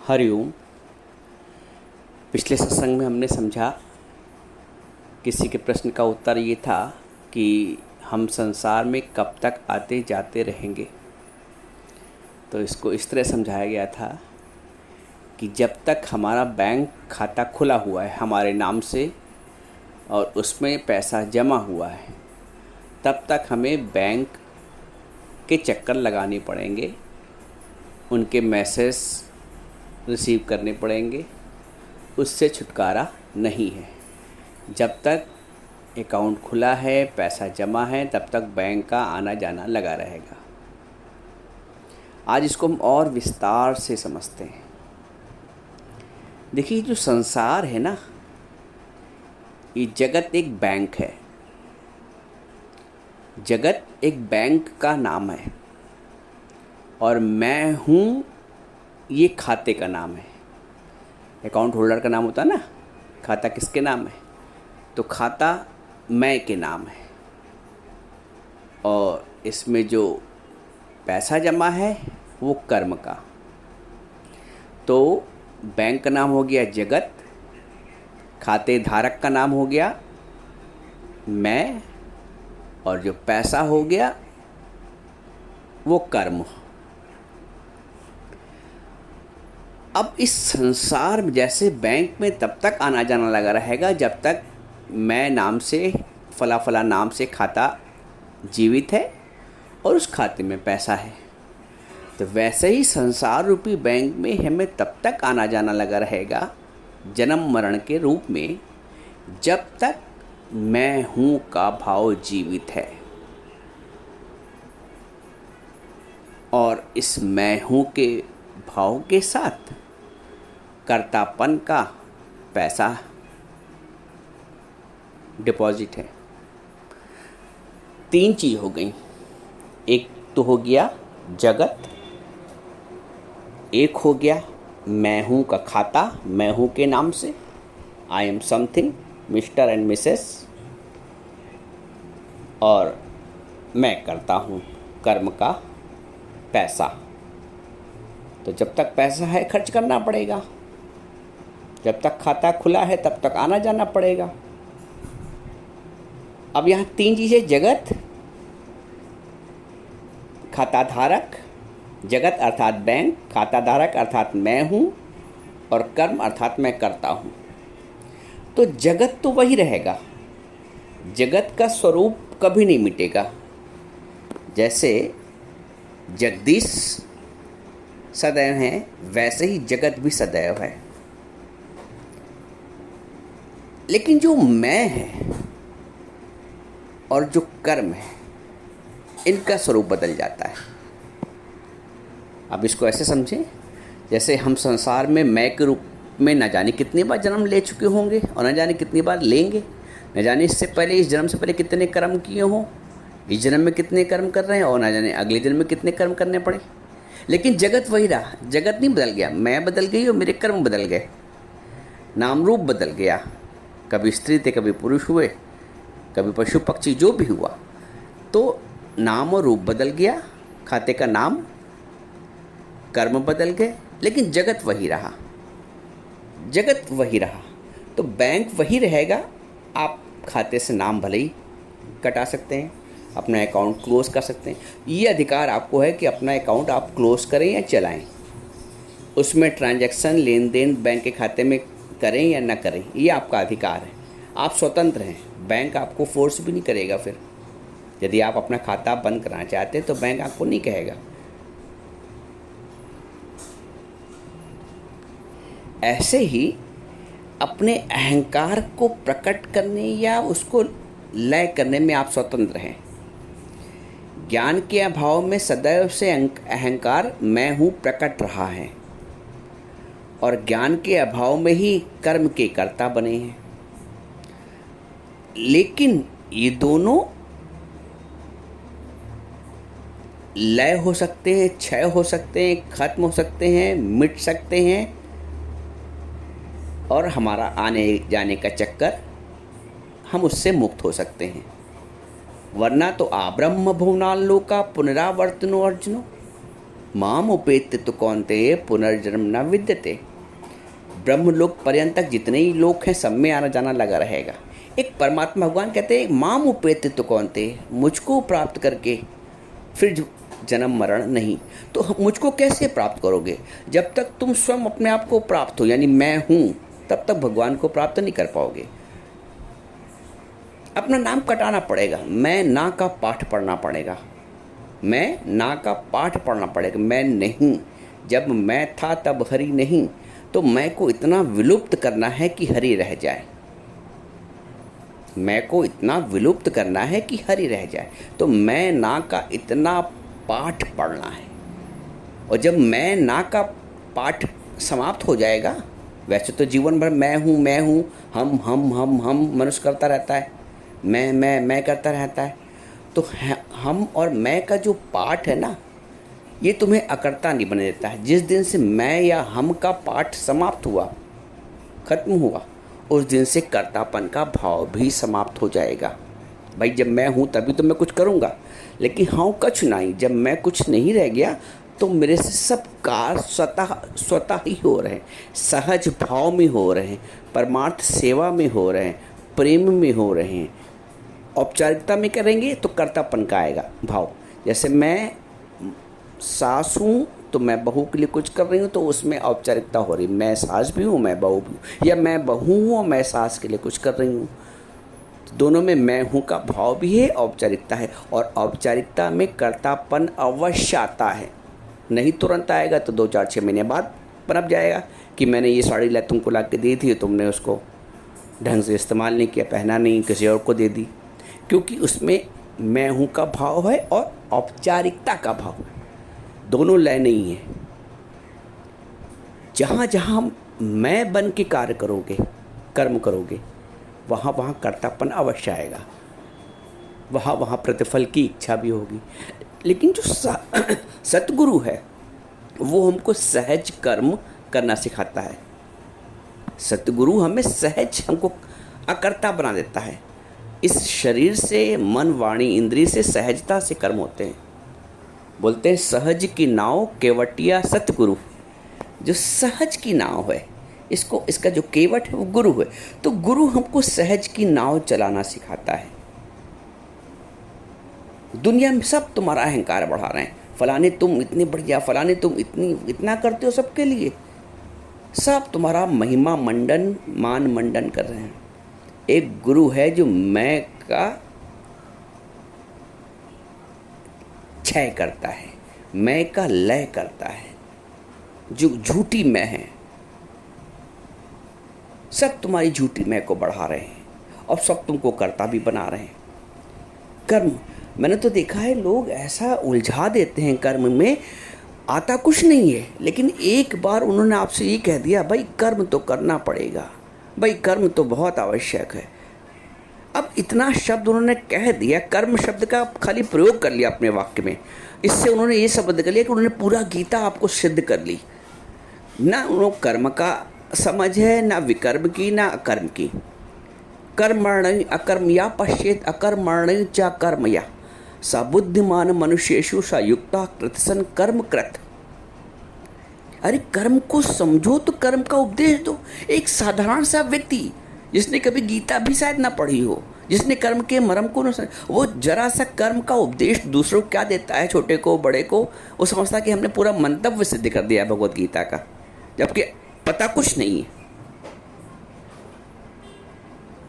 हरिओम। पिछले सत्संग में हमने समझा, किसी के प्रश्न का उत्तर ये था कि हम संसार में कब तक आते जाते रहेंगे। तो इसको इस तरह समझाया गया था कि जब तक हमारा बैंक खाता खुला हुआ है हमारे नाम से और उसमें पैसा जमा हुआ है, तब तक हमें बैंक के चक्कर लगाने पड़ेंगे, उनके मैसेज रिसीव करने पड़ेंगे। उससे छुटकारा नहीं है। जब तक अकाउंट खुला है, पैसा जमा है, तब तक बैंक का आना जाना लगा रहेगा। आज इसको हम और विस्तार से समझते हैं। देखिए, जो संसार है ना, ये जगत एक बैंक है। जगत एक बैंक का नाम है और मैं हूँ ये खाते का नाम है। अकाउंट होल्डर का नाम होता है ना, खाता किसके नाम है? तो खाता मैं के नाम है। और इसमें जो पैसा जमा है वो कर्म का। तो बैंक का नाम हो गया जगत, खाते धारक का नाम हो गया मैं, और जो पैसा हो गया वो कर्म। अब इस संसार में जैसे बैंक में तब तक आना जाना लगा रहेगा जब तक मैं नाम से, फला फला नाम से खाता जीवित है और उस खाते में पैसा है। तो वैसे ही संसार रूपी बैंक में हमें तब तक आना जाना लगा रहेगा जन्म मरण के रूप में, जब तक मैं हूँ का भाव जीवित है। और इस मैं हूँ के भाव के साथ कर्तापन का पैसा डिपॉजिट है। तीन चीज़ हो गई। एक तो हो गया जगत, एक हो गया मैं हूँ का खाता, मैं हूँ के नाम से, I am something, mister and Mrs, और मैं करता हूँ कर्म का पैसा। तो जब तक पैसा है खर्च करना पड़ेगा, जब तक खाता खुला है तब तक आना जाना पड़ेगा। अब यहाँ तीन चीज़ें, जगत, खाता धारक, जगत अर्थात बैंक, खाता धारक अर्थात मैं हूँ, और कर्म अर्थात मैं करता हूँ। तो जगत तो वही रहेगा, जगत का स्वरूप कभी नहीं मिटेगा। जैसे जगदीश सदैव हैं, वैसे ही जगत भी सदैव है। लेकिन जो मैं है और जो कर्म है, इनका स्वरूप बदल जाता है। अब इसको ऐसे समझें, जैसे हम संसार में मैं के रूप में न जाने कितनी बार जन्म ले चुके होंगे और न जाने कितनी बार लेंगे। न जाने इससे पहले, इस जन्म से पहले कितने कर्म किए हों, इस जन्म में कितने कर्म कर रहे हैं, और न जाने अगले जन्म में कितने कर्म करने पड़े। लेकिन जगत वही रहा, जगत नहीं बदल गया। मैं बदल गई और मेरे कर्म बदल गए, नाम रूप बदल गया। कभी स्त्री थे, कभी पुरुष हुए, कभी पशु पक्षी, जो भी हुआ। तो नाम और रूप बदल गया, खाते का नाम, कर्म बदल गए, लेकिन जगत वही रहा, जगत वही रहा। तो बैंक वही रहेगा। आप खाते से नाम भले ही कटा सकते हैं, अपना अकाउंट क्लोज़ कर सकते हैं। ये अधिकार आपको है कि अपना अकाउंट आप क्लोज़ करें या चलाएं, उसमें ट्रांजैक्शन, लेन देन बैंक के खाते में करें या ना करें, ये आपका अधिकार है। आप स्वतंत्र हैं, बैंक आपको फोर्स भी नहीं करेगा। फिर यदि आप अपना खाता बंद करना चाहते हैं तो बैंक आपको नहीं कहेगा। ऐसे ही अपने अहंकार को प्रकट करने या उसको लय करने में आप स्वतंत्र हैं। ज्ञान के अभाव में सदैव से अहंकार मैं हूँ प्रकट रहा है, और ज्ञान के अभाव में ही कर्म के कर्ता बने हैं। लेकिन ये दोनों लय हो सकते हैं, क्षय हो सकते हैं, खत्म हो सकते हैं, मिट सकते हैं, और हमारा आने जाने का चक्कर, हम उससे मुक्त हो सकते हैं। वरना तो आब्रह्म भुवनाल्लोका पुनरावर्तनो अर्जुनो, माम उपेत्य तो कौन्तेय पुनर्जन्म न विद्यते। ब्रह्मलोक पर्यंत जितने ही लोग हैं सब में आना जाना लगा रहेगा। एक परमात्मा भगवान कहते हैं माम उपेत्य तो कौन्तेय, मुझको प्राप्त करके फिर जन्म मरण नहीं। तो मुझको कैसे प्राप्त करोगे? जब तक तुम स्वयं अपने आप को प्राप्त हो, यानी मैं हूँ, तब तक भगवान को प्राप्त नहीं कर पाओगे। अपना नाम कटाना पड़ेगा, मैं ना का पाठ पढ़ना पड़ेगा, मैं ना का पाठ पढ़ना पड़ेगा। मैं नहीं, जब मैं था तब हरि नहीं, तो मैं को इतना विलुप्त करना है कि हरि रह जाए। मैं को इतना विलुप्त करना है कि हरि रह जाए। तो मैं ना का इतना पाठ पढ़ना है। और जब मैं ना का पाठ समाप्त हो जाएगा, वैसे तो जीवन भर मैं हूँ, हम मनुष्य करता रहता है, मैं करता रहता है। तो हम और मैं का जो पाठ है ना, ये तुम्हें अकर्ता नहीं बने देता है। जिस दिन से मैं या हम का पाठ समाप्त हुआ, खत्म हुआ, उस दिन से कर्तापन का भाव भी समाप्त हो जाएगा। भाई जब मैं हूँ तभी तो मैं कुछ करूँगा, लेकिन हाँ कुछ नहीं, जब मैं कुछ नहीं रह गया तो मेरे से सब कार्य स्वतः ही हो रहे हैं, सहज भाव में हो रहे हैं, परमार्थ सेवा में हो रहे हैं, प्रेम में हो रहे हैं। औपचारिकता में करेंगे तो कर्तापन का आएगा भाव। जैसे मैं सास हूँ तो मैं बहू के लिए कुछ कर रही हूँ, तो उसमें औपचारिकता हो रही, मैं सास भी हूँ मैं बहू भी हूँ, या मैं बहू हूँ और मैं सास के लिए कुछ कर रही हूँ। दोनों में मैं हूँ का भाव भी है, औपचारिकता है। और औपचारिकता में कर्तापन अवश्य आता है, नहीं तुरंत आएगा तो 2-4-6 महीने बाद पनप जाएगा कि मैंने ये साड़ी ला तुमको ला के दी थी, तुमने उसको ढंग से इस्तेमाल नहीं किया, पहना नहीं, किसी और को दे दी। क्योंकि उसमें मैं हूँ का भाव है और औपचारिकता का भाव है, दोनों लय नहीं है। जहाँ जहाँ मैं बन के कार्य करोगे, कर्म करोगे, वहाँ वहाँ कर्तापन अवश्य आएगा, वहाँ वहाँ प्रतिफल की इच्छा भी होगी। लेकिन जो सतगुरु है वो हमको सहज कर्म करना सिखाता है। सतगुरु हमें सहज, हमको अकर्ता बना देता है। इस शरीर से, मन, वाणी, इंद्रिय से सहजता से कर्म होते हैं। बोलते हैं सहज की नाव केवटिया सतगुरु। जो सहज की नाव है, इसका जो केवट है वो गुरु है। तो गुरु हमको सहज की नाव चलाना सिखाता है। दुनिया में सब तुम्हारा अहंकार बढ़ा रहे हैं, फलाने तुम इतने बढ़िया, फलाने तुम इतना करते हो, सबके लिए सब तुम्हारा महिमा मंडन, मान मंडन कर रहे हैं। एक गुरु है जो मैं का क्षय करता है, मैं का लय करता है। जो झूठी मैं है, सब तुम्हारी झूठी मैं को बढ़ा रहे हैं और सब तुमको कर्ता भी बना रहे हैं। कर्म, मैंने तो देखा है लोग ऐसा उलझा देते हैं कर्म में, आता कुछ नहीं है, लेकिन एक बार उन्होंने आपसे ये कह दिया भाई कर्म तो करना पड़ेगा, भाई कर्म तो बहुत आवश्यक है। अब इतना शब्द उन्होंने कह दिया, कर्म शब्द का खाली प्रयोग कर लिया अपने वाक्य में। इससे उन्होंने ये शब्द कर लिया कि उन्होंने पूरा गीता आपको सिद्ध कर ली। ना उन्होंने कर्म का समझ है, ना विकर्म की, ना अकर्म की। कर्मण्य अकर्मया पश्येत अकर्मण्य च कर्मया सा बुद्धिमान मनुष्येषु सा युक्ता कृतसन कर्म कृत। अरे कर्म को समझो तो कर्म का उपदेश दो। एक साधारण सा व्यक्ति जिसने कभी गीता भी शायद ना पढ़ी हो, जिसने कर्म के मर्म को न समझ, वो जरा सा कर्म का उपदेश दूसरों को क्या देता है, छोटे को बड़े को, वो समझता है कि हमने पूरा मंतव्य सिद्ध कर दिया है भगवत गीता का, जबकि पता कुछ नहीं है।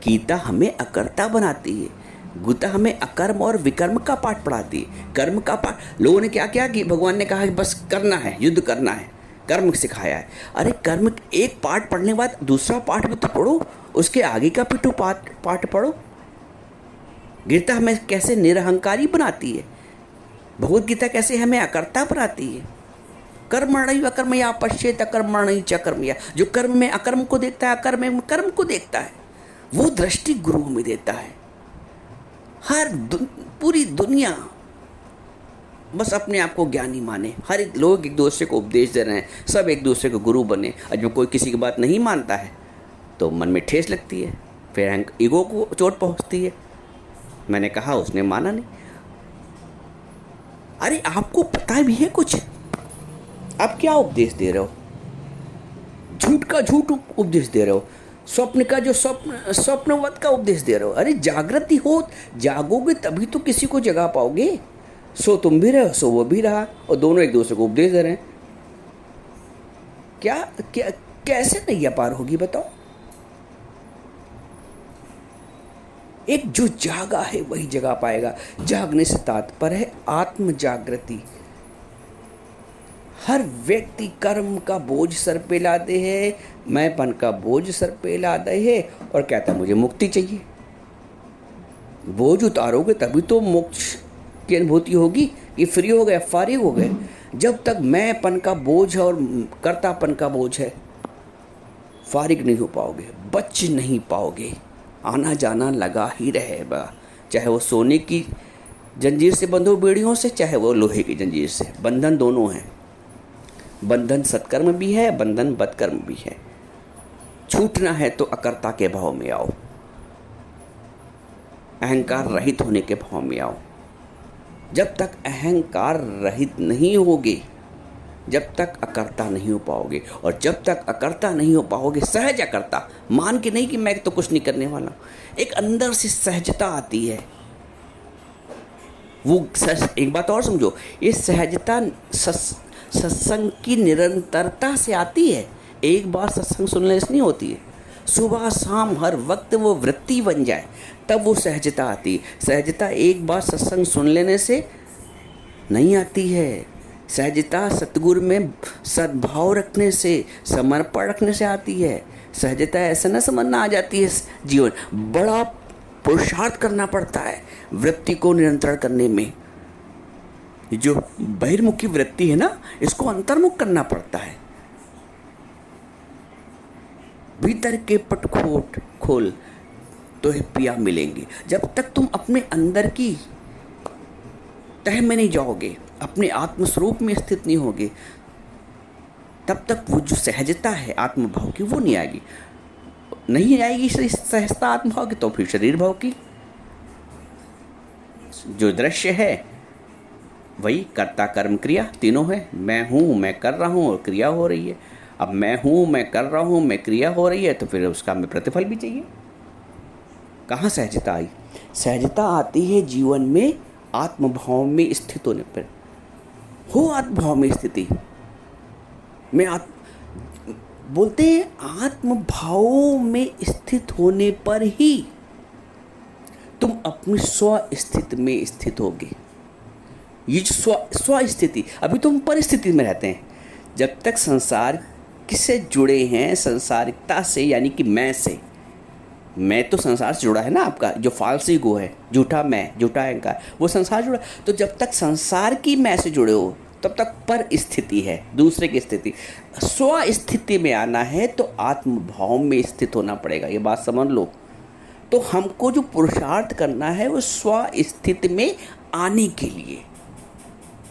गीता हमें अकर्ता बनाती है, गीता हमें अकर्म और विकर्म का पाठ पढ़ाती है। कर्म का पाठ लोगों ने क्या किया कि भगवान ने कहा कि बस करना है, युद्ध करना है, कर्म सिखाया है। अरे कर्म एक पाठ पढ़ने के बाद दूसरा पाठ भी तो पढ़ो, उसके आगे का भी तो पाठ पढ़ो। गीता हमें कैसे निरहंकारी बनाती है, भगवत गीता कैसे हमें अकर्ता बनाती है। कर्मण्य अकर्मया पश्येत अकर्मण्य च कर्मया। जो कर्म में अकर्म को देखता है, अकर्म में कर्म को देखता है, वो दृष्टि गुरु हमें देता है। पूरी दुनिया बस अपने आप को ज्ञानी माने, हर एक लोग एक दूसरे को उपदेश दे रहे हैं, सब एक दूसरे को गुरु बने। और जब कोई किसी की बात नहीं मानता है तो मन में ठेस लगती है, फिर ईगो को चोट पहुंचती है। मैंने कहा, उसने माना नहीं। अरे आपको पता भी है कुछ, आप क्या उपदेश दे रहे हो? झूठ का झूठ उपदेश दे रहे हो, स्वप्न का जो स्वप्नवत का उपदेश दे रहे हो। अरे जागृति हो, जागोगे तभी तो किसी को जगा पाओगे। सो तुम भी रहे हो, सो वो भी रहा, और दोनों एक दूसरे को उपदेश दे रहे हैं। क्या क्या कैसे नैया पार होगी बताओ? एक जो जागा है वही जगा पाएगा। जागने से तात्पर्य है आत्म जागृति। हर व्यक्ति कर्म का बोझ सर पे लाते हैं, मैंपन का बोझ सर पे लाते हैं और कहता है मुझे मुक्ति चाहिए। बोझ उतारोगे तभी तो मोक्ष की अनुभूति होगी। ये फ्री हो गए, फारिग हो गए। जब तक मैंपन का बोझ और कर्तापन का बोझ है, फारिग नहीं हो पाओगे, बच नहीं पाओगे। आना जाना लगा ही रहेगा, चाहे वो सोने की जंजीर से बंधो बेड़ियों से, चाहे वो लोहे की जंजीर से। बंधन दोनों हैं। बंधन सत्कर्म भी है, बंधन बदकर्म भी है। छूटना है तो अकर्ता के भाव में आओ, अहंकार रहित होने के भाव में आओ। जब तक अहंकार रहित नहीं होगे, जब तक अकर्ता नहीं हो पाओगे। और जब तक अकर्ता नहीं हो पाओगे, सहज अकर्ता, मान के नहीं कि मैं तो कुछ नहीं करने वाला, एक अंदर से सहजता आती है। वो एक बात और समझो, ये सहजता सत्संग की निरंतरता से आती है। एक बार सत्संग सुनने से नहीं होती है। सुबह शाम हर वक्त वो वृत्ति बन जाए तब वो सहजता आती है। सहजता एक बार सत्संग सुन लेने से नहीं आती है। सहजता सतगुरु में सद्भाव रखने से, समर्पण रखने से आती है। सहजता ऐसा न समझना आ जाती है जीवन, बड़ा पुरुषार्थ करना पड़ता है वृत्ति को नियंत्रण करने में। जो बहिर्मुखी वृत्ति है ना, इसको अंतर्मुख करना पड़ता है। भीतर के पट खोल तो पिया मिलेंगे। जब तक तुम अपने अंदर की तह में नहीं जाओगे, अपने आत्मस्वरूप में स्थित नहीं होगे, तब तक वो जो सहजता है आत्मभाव की वो नहीं आएगी। नहीं आएगी सहजता आत्मभाव की, तो फिर शरीर भाव की जो दृश्य है वही कर्ता कर्म क्रिया तीनों है। मैं हूँ, मैं कर रहा हूँ और क्रिया हो रही है। अब मैं हूँ, मैं कर रहा हूँ, मैं क्रिया हो रही है, तो फिर उसका हमें प्रतिफल भी चाहिए। कहाँ सहजता आई? सहजता आती है जीवन में आत्मभाव में स्थित होने पर। हो आत्मभाव में स्थिति में बोलते हैं आत्मभाव में स्थित होने पर ही तुम अपनी स्व स्थिति में स्थित होगे। ये जो स्व स्थिति, अभी तुम परिस्थिति में रहते हैं। जब तक संसार किससे जुड़े हैं, संसारिकता से, यानी कि मैं से। मैं तो संसार से जुड़ा है ना आपका, जो फाल्स ईगो है, झूठा मैं, झूठा अहंकार, वो संसार जुड़ा। तो जब तक संसार की मैं से जुड़े हो तब तक पर स्थिति है, दूसरे की स्थिति। स्व स्थिति में आना है तो आत्मभाव में स्थित होना पड़ेगा, ये बात समझ लो। तो हमको जो पुरुषार्थ करना है वो स्व स्थिति में आने के लिए।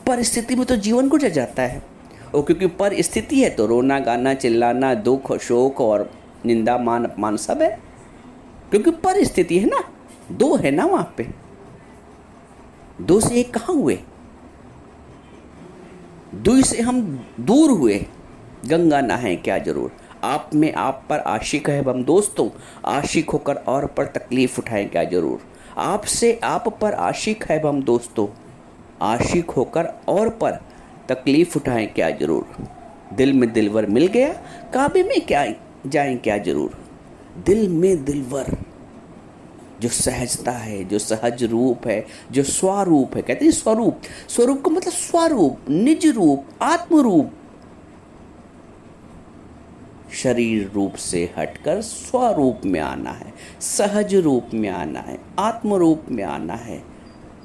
परिस्थिति में तो जीवन गुजर जाता है, और क्योंकि परिस्थिति है तो रोना गाना चिल्लाना, दुख शोक और निंदा मान अपमान सब है, क्योंकि परिस्थिति है ना। दो है ना वहाँ पे, दो से एक कहाँ हुए? दुई से हम दूर हुए। गंगा नहाए क्या जरूर, आप में आप पर आशिक है हम दोस्तों, आशिक होकर और पर तकलीफ उठाएं क्या जरूर। आपसे आप पर आशिक है हम दोस्तों, आशिक होकर और पर तकलीफ उठाएं क्या जरूर। दिल में दिलवर मिल गया, काबे में क्या जाएं क्या जरूर। दिल में दिलवर, जो सहजता है, जो सहज रूप है, जो स्वरूप है। कहते हैं स्वरूप, स्वरूप का मतलब स्वरूप, निज रूप, आत्म रूप। शरीर रूप से हटकर स्वरूप में आना है, सहज रूप में आना है, आत्म रूप में आना है।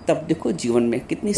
तब देखो जीवन में कितनी